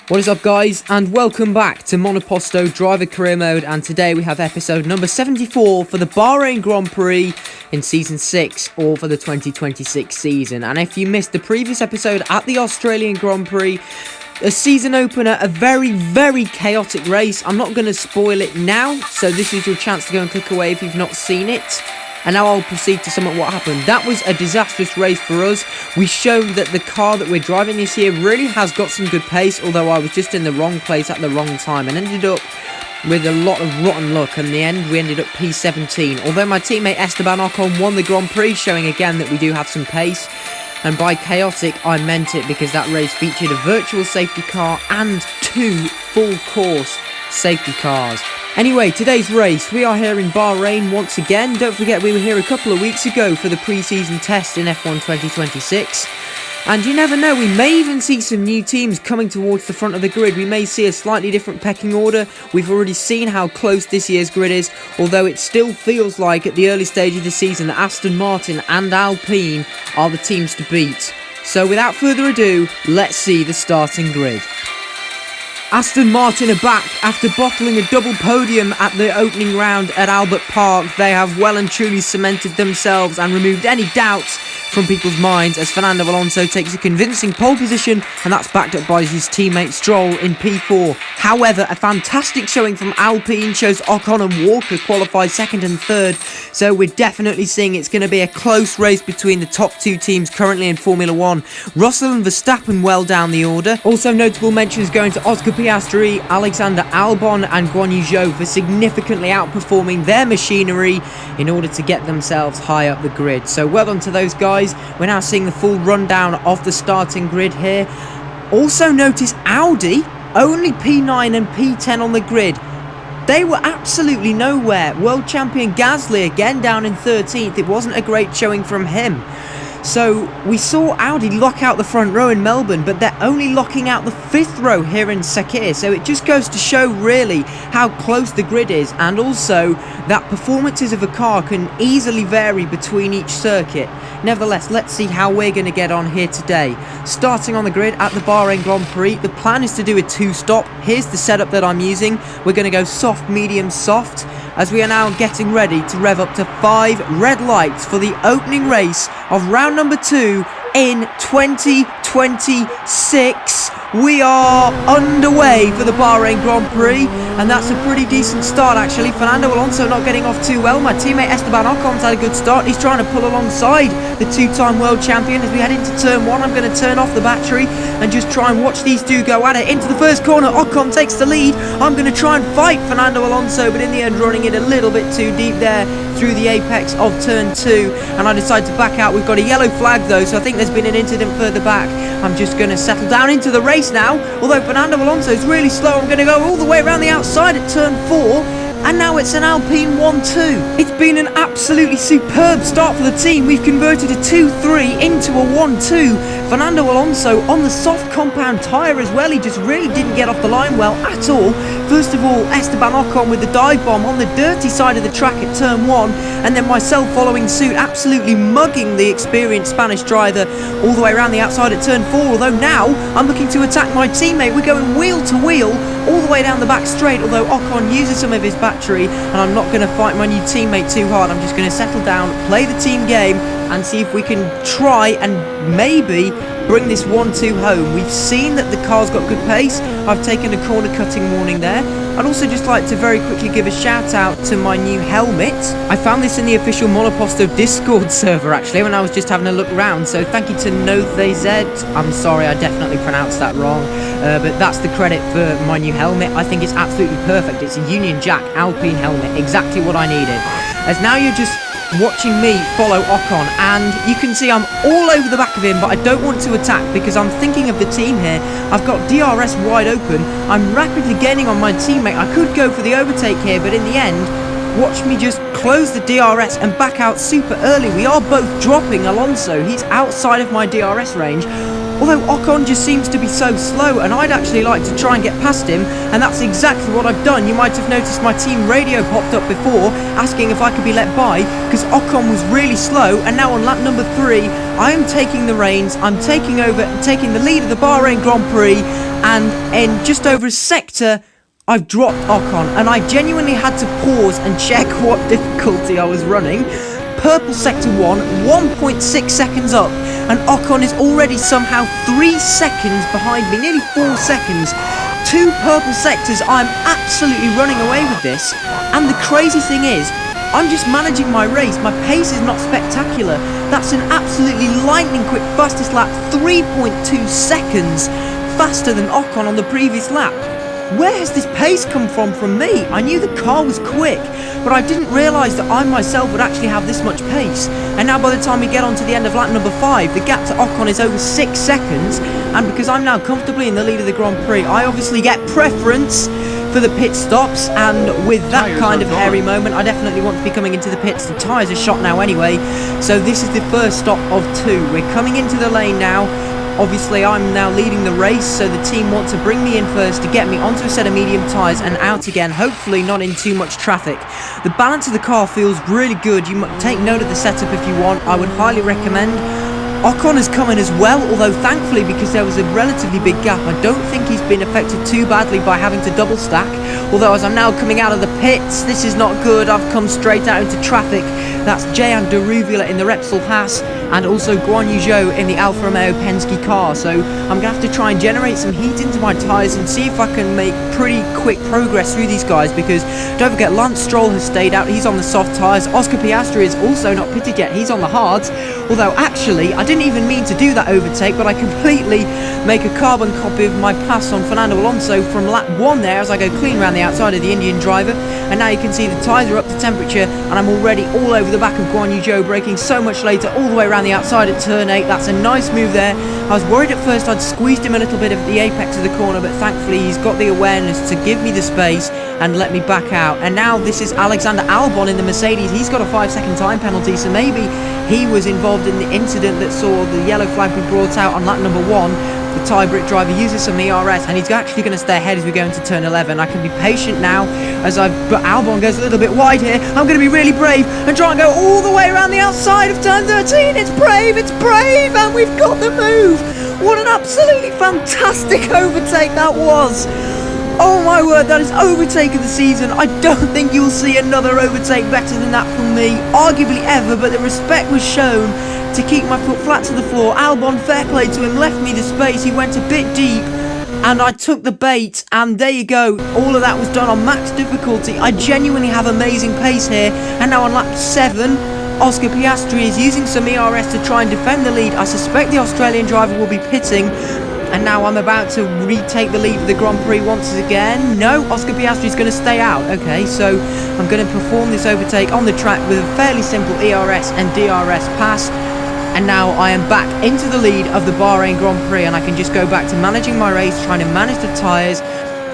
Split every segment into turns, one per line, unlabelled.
What is up, guys, and welcome back to Monoposto Driver Career Mode, and today we have episode number 74 for the Bahrain Grand Prix in Season 6, or for the 2026 season. And if you missed the previous episode at the Australian Grand Prix, a season opener, a very chaotic race. I'm not going to spoil it now, so this is your chance to go and click away if you've not seen it. And now I'll proceed to sum up what happened. That was a disastrous race for us. We showed that the car that we're driving this year really has got some good pace, although I was just in the wrong place at the wrong time and ended up with a lot of rotten luck. In the end, we ended up P17. Although my teammate Esteban Ocon won the Grand Prix, showing again that we do have some pace. And by chaotic, I meant it, because that race featured a virtual safety car and 2 full course safety cars. Anyway, today's race, we are here in Bahrain once again. Don't forget, we were here a couple of weeks ago for the pre-season test in F1 2026. And you never know, we may even see some new teams coming towards the front of the grid. We may see a slightly different pecking order. We've already seen how close this year's grid is, although it still feels like at the early stage of the season that Aston Martin and Alpine are the teams to beat. So without further ado, let's see the starting grid. Aston Martin are back after bottling a double podium at the opening round at Albert Park. They have well and truly cemented themselves and removed any doubts from people's minds as Fernando Alonso takes a convincing pole position, and that's backed up by his teammate Stroll in P4. However, a fantastic showing from Alpine shows Ocon and Walker qualify second and third, so we're definitely seeing it's going to be a close race between the top 2 teams currently in Formula 1. Russell and Verstappen well down the order. Also notable mentions going to Oscar Piastri, Alexander Albon and Guan Yu Zhou for significantly outperforming their machinery in order to get themselves high up the grid. So well done to those guys. We're now seeing the full rundown of the starting grid here. Also notice Audi only P9 and P10 on the grid. They were absolutely nowhere. World champion Gasly again down in 13th. It wasn't a great showing from him. So we saw Audi lock out the front row in Melbourne, but they're only locking out the 5th row here in Sakir. So it just goes to show really how close the grid is, and also that performances of a car can easily vary between each circuit. Nevertheless, let's see how we're going to get on here today. Starting on the grid at the Bahrain Grand Prix, the plan is to do a 2-stop. Here's the setup that I'm using. We're going to go soft, medium, soft, as we are now getting ready to rev up to 5 red lights for the opening race of round number 2 in 2026. We are underway for the Bahrain Grand Prix, and that's a pretty decent start actually. Fernando Alonso not getting off too well. My teammate Esteban Ocon's had a good start. He's trying to pull alongside the 2-time world champion. As we head into turn 1, I'm going to turn off the battery and just try and watch these two go at it. Into the first corner, Ocon takes the lead. I'm going to try and fight Fernando Alonso, but in the end running it a little bit too deep there through the apex of turn 2, and I decide to back out. We've got a yellow flag though, so I think there's been an incident further back. I'm just going to settle down into the race now, although Fernando Alonso is really slow. I'm going to go all the way around the outside at turn 4, and now it's an Alpine 1-2. It's been an absolutely superb start for the team. We've converted a 2-3 into a 1-2. Fernando Alonso on the soft compound tyre as well. He just really didn't get off the line well at all. First of all, Esteban Ocon with the dive bomb on the dirty side of the track at turn 1, and then myself following suit, absolutely mugging the experienced Spanish driver all the way around the outside at turn 4, although now I'm looking to attack my teammate. We're going wheel to wheel all the way down the back straight, although Ocon uses some of his battery, and I'm not going to fight my new teammate too hard. I'm just going to settle down, play the team game, and see if we can try and maybe bring this 1-2 home. We've seen that the car's got good pace. I've taken a corner cutting warning there. I'd also just like to very quickly give a shout out to my new helmet. I found this in the official Monoposto Discord server actually when I was just having a look around, so thank you to NoTheZ. I'm sorry, I definitely pronounced that wrong, but that's the credit for my new helmet. I think it's absolutely perfect. It's a Union Jack Alpine helmet, exactly what I needed. As now you're just watching me follow Ocon, and you can see I'm all over the back of him, but I don't want to attack because I'm thinking of the team here. I've got DRS wide open. I'm rapidly gaining on my teammate. I could go for the overtake here, but in the end, watch me just close the DRS and back out super early. We are both dropping Alonso. He's outside of my DRS range. Although Ocon just seems to be so slow, and I'd actually like to try and get past him, and that's exactly what I've done. You might have noticed my team radio popped up before, asking if I could be let by, because Ocon was really slow, and now on lap number 3, I am taking the reins, I'm taking the lead of the Bahrain Grand Prix, and in just over a sector, I've dropped Ocon, and I genuinely had to pause and check what difficulty I was running. Purple sector 1, 1.6 seconds up, and Ocon is already somehow 3 seconds behind me, nearly 4 seconds. 2 purple sectors, I'm absolutely running away with this, and the crazy thing is, I'm just managing my race. My pace is not spectacular. That's an absolutely lightning quick fastest lap, 3.2 seconds faster than Ocon on the previous lap. Where has this pace come from me? I knew the car was quick, but I didn't realise that I myself would actually have this much pace. And now by the time we get on to the end of lap number 5, the gap to Ocon is over 6 seconds, and because I'm now comfortably in the lead of the Grand Prix, I obviously get preference for the pit stops, and with that kind of hairy moment, I definitely want to be coming into the pits. The tyres are shot now anyway, so this is the first stop of 2. We're coming into the lane now. Obviously, I'm now leading the race, so the team want to bring me in first to get me onto a set of medium tyres and out again, hopefully not in too much traffic. The balance of the car feels really good. You might take note of the setup if you want. I would highly recommend. Ocon has come in as well, although thankfully, because there was a relatively big gap, I don't think he's been affected too badly by having to double stack. Although as I'm now coming out of the pits, this is not good. I've come straight out into traffic. That's Jehan Deruvula in the Repsol Haas, and also Guan Yu Zhou in the Alfa Romeo Penske car. So I'm going to have to try and generate some heat into my tyres and see if I can make pretty quick progress through these guys, because don't forget, Lance Stroll has stayed out. He's on the soft tyres. Oscar Piastri is also not pitted yet. He's on the hards. Although actually, I didn't even mean to do that overtake, but I completely make a carbon copy of my pass on Fernando Alonso from lap 1 there as I go clean around the outside of the Indian driver. And now you can see the tyres are up to temperature, and I'm already all over the back of Guan Yu Zhou, braking so much later all the way around the outside at turn 8. That's a nice move there. I was worried at first I'd squeezed him a little bit at the apex of the corner, but thankfully he's got the awareness to give me the space and let me back out. And now this is Alexander Albon in the Mercedes. He's got a 5-second time penalty, so maybe he was involved in the incident that saw the yellow flag be brought out on lap number 1. The tie-brick driver uses some ERS, and he's actually going to stay ahead as we go into turn 11. I can be patient now but Albon goes a little bit wide here. I'm going to be really brave and try and go all the way around the outside of turn 13. It's brave, and we've got the move. What an absolutely fantastic overtake that was. Oh my word, that is overtake of the season. I don't think you'll see another overtake better than that from me, arguably ever, but the respect was shown to keep my foot flat to the floor. Albon, fair play to him, left me the space. He went a bit deep, and I took the bait, and there you go. All of that was done on max difficulty. I genuinely have amazing pace here, and now on lap 7, Oscar Piastri is using some ERS to try and defend the lead. I suspect the Australian driver will be pitting, and now I'm about to retake the lead of the Grand Prix once again. No, Oscar Piastri is going to stay out. Okay, so I'm going to perform this overtake on the track with a fairly simple ERS and DRS pass. And now I am back into the lead of the Bahrain Grand Prix, and I can just go back to managing my race, trying to manage the tyres.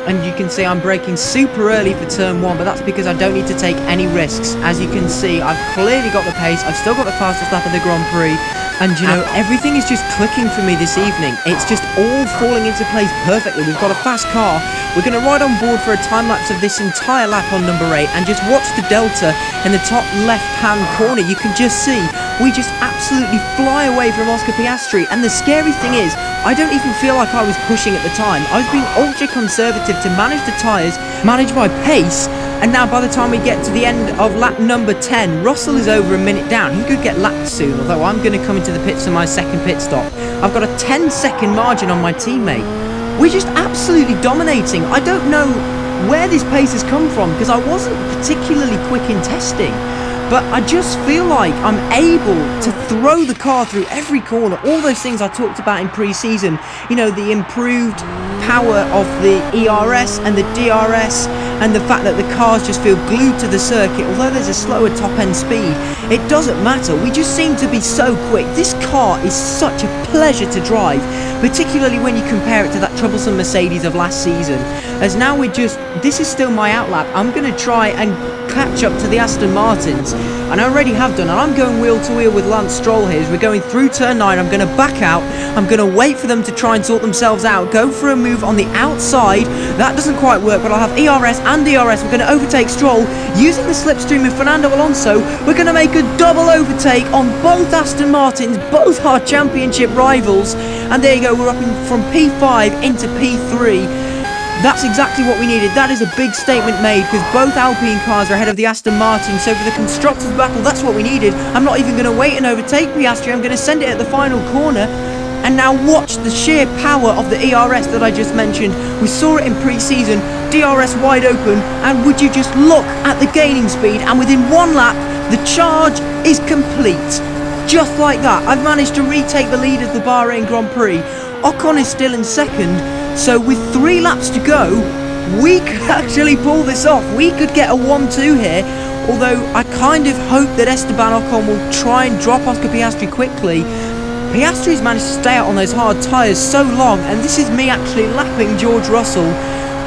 And you can see I'm braking super early for turn 1, but that's because I don't need to take any risks. As you can see, I've clearly got the pace. I've still got the fastest lap of the Grand Prix. And you know, everything is just clicking for me this evening. It's just all falling into place perfectly. We've got a fast car. We're going to ride on board for a time-lapse of this entire lap on number 8 and just watch the delta in the top left-hand corner. You can just see we just absolutely fly away from Oscar Piastri. And the scary thing is, I don't even feel like I was pushing at the time. I was being ultra-conservative to manage the tyres, manage my pace, and now by the time we get to the end of lap number 10, Russell is over a minute down. He could get lapped soon, although I'm going to come into the pits for my second pit stop. I've got a 10-second margin on my teammate. We're just absolutely dominating. I don't know where this pace has come from, because I wasn't particularly quick in testing. But I just feel like I'm able to throw the car through every corner. All those things I talked about in pre-season. You know, the improved power of the ERS and the DRS, and the fact that the cars just feel glued to the circuit. Although there's a slower top-end speed, it doesn't matter. We just seem to be so quick. This car is such a pleasure to drive, particularly when you compare it to that troublesome Mercedes of last season. As now this is still my outlap. I'm going to try and catch up to the Aston Martins, and I already have done, and I'm going wheel to wheel with Lance Stroll here as we're going through turn 9. I'm going to back out, I'm going to wait for them to try and sort themselves out, go for a move on the outside. That doesn't quite work, but I'll have ERS and DRS. We're going to overtake Stroll using the slipstream of Fernando Alonso. We're going to make a double overtake on both Aston Martins, both our championship rivals, and there you go, we're up from P5 into P3. That's exactly what we needed. That is a big statement made, because both Alpine cars are ahead of the Aston Martin. So for the constructors battle, that's what we needed. I'm not even going to wait and overtake Piastri. I'm going to send it at the final corner. And now watch the sheer power of the ERS that I just mentioned. We saw it in pre-season, DRS wide open, and would you just look at the gaining speed, and within one lap, the charge is complete. Just like that, I've managed to retake the lead of the Bahrain Grand Prix. Ocon is still in second. So with 3 laps to go, we could actually pull this off. We could get a 1-2 here, although I kind of hope that Esteban Ocon will try and drop Oscar Piastri quickly. Piastri's managed to stay out on those hard tyres so long, and this is me actually lapping George Russell,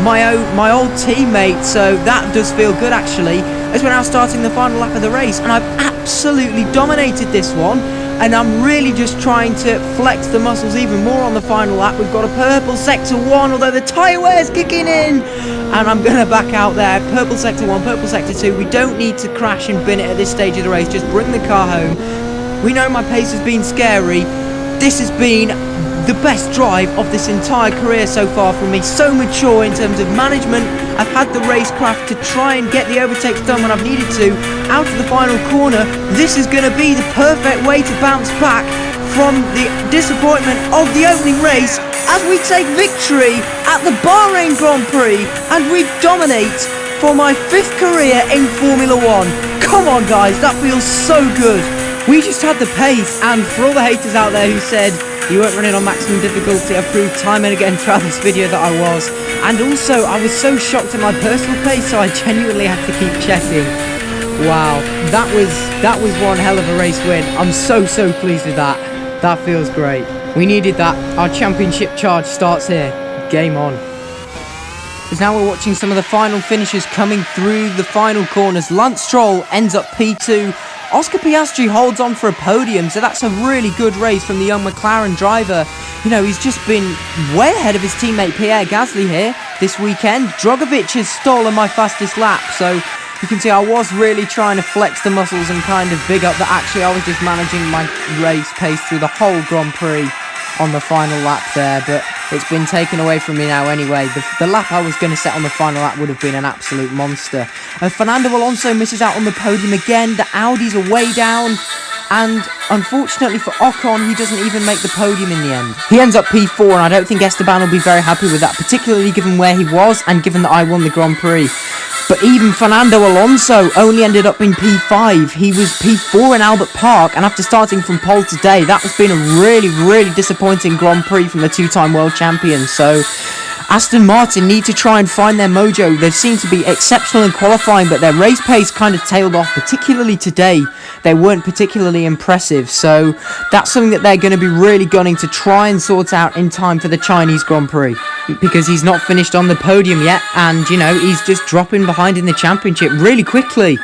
my old teammate, so that does feel good actually, as we're now starting the final lap of the race, and I've absolutely dominated this one. And I'm really just trying to flex the muscles even more on the final lap. We've got a purple sector 1, although the tyre wear is kicking in. And I'm going to back out there. Purple sector 1, purple sector 2. We don't need to crash and bin it at this stage of the race. Just bring the car home. We know my pace has been scary. This has been the best drive of this entire career so far from me. So mature in terms of management. I've had the racecraft to try and get the overtakes done when I've needed to. Out of the final corner, this is going to be the perfect way to bounce back from the disappointment of the opening race as we take victory at the Bahrain Grand Prix and we dominate for my 5th career in Formula 1. Come on guys, that feels so good. We just had the pace, and for all the haters out there who said you weren't running on maximum difficulty, I've proved time and again throughout this video that I was. And also, I was so shocked at my personal pace, so I genuinely had to keep checking. Wow, that was one hell of a race win. I'm so pleased with that. That feels great. We needed that. Our championship charge starts here. Game on. Because now we're watching some of the final finishes coming through the final corners. Lance Stroll ends up P2. Oscar Piastri holds on for a podium, so that's a really good race from the young McLaren driver. You know, he's just been way ahead of his teammate Pierre Gasly here this weekend. Drogovic has stolen my fastest lap, so you can see I was really trying to flex the muscles and kind of big up that actually I was just managing my race pace through the whole Grand Prix on the final lap there, but it's been taken away from me now anyway. The lap I was going to set on the final lap would have been an absolute monster. And Fernando Alonso misses out on the podium again. The Audis are way down, and unfortunately for Ocon, he doesn't even make the podium in the end. He ends up P4, and I don't think Esteban will be very happy with that, particularly given where he was and given that I won the Grand Prix. But even Fernando Alonso only ended up in P5. He was P4 in Albert Park, and after starting from pole today, that has been a really disappointing Grand Prix from the 2-time world champion. So Aston Martin need to try and find their mojo. They seem to be exceptional in qualifying, but their race pace kind of tailed off, particularly today. They weren't particularly impressive, so that's something that they're going to be really gunning to try and sort out in time for the Chinese Grand Prix, because he's not finished on the podium yet, and, you know, he's just dropping behind in the championship really quickly.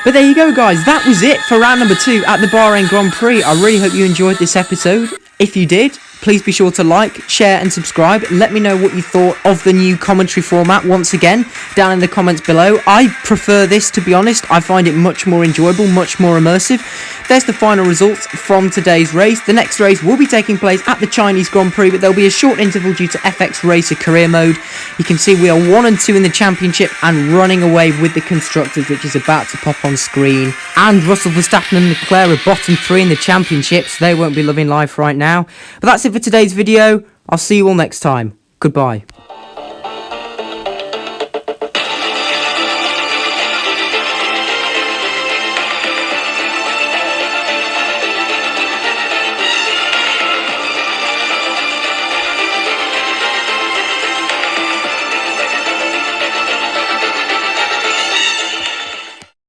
But there you go, guys. That was it for round number 2 at the Bahrain Grand Prix. I really hope you enjoyed this episode. If you did, please be sure to like, share and subscribe. Let me know what you thought of the new commentary format once again down in the comments below. I prefer this, to be honest. I find it much more enjoyable, much more immersive. There's the final results from today's race. The next race will be taking place at the Chinese Grand Prix, but there'll be a short interval due to FX Racer career mode. You can see we are 1 and 2 in the championship and running away with the constructors, which is about to pop on screen. And Russell Verstappen and Leclerc are bottom 3 in the championship, so they won't be loving life right now. But that's it for today's video. I'll see you all next time. Goodbye.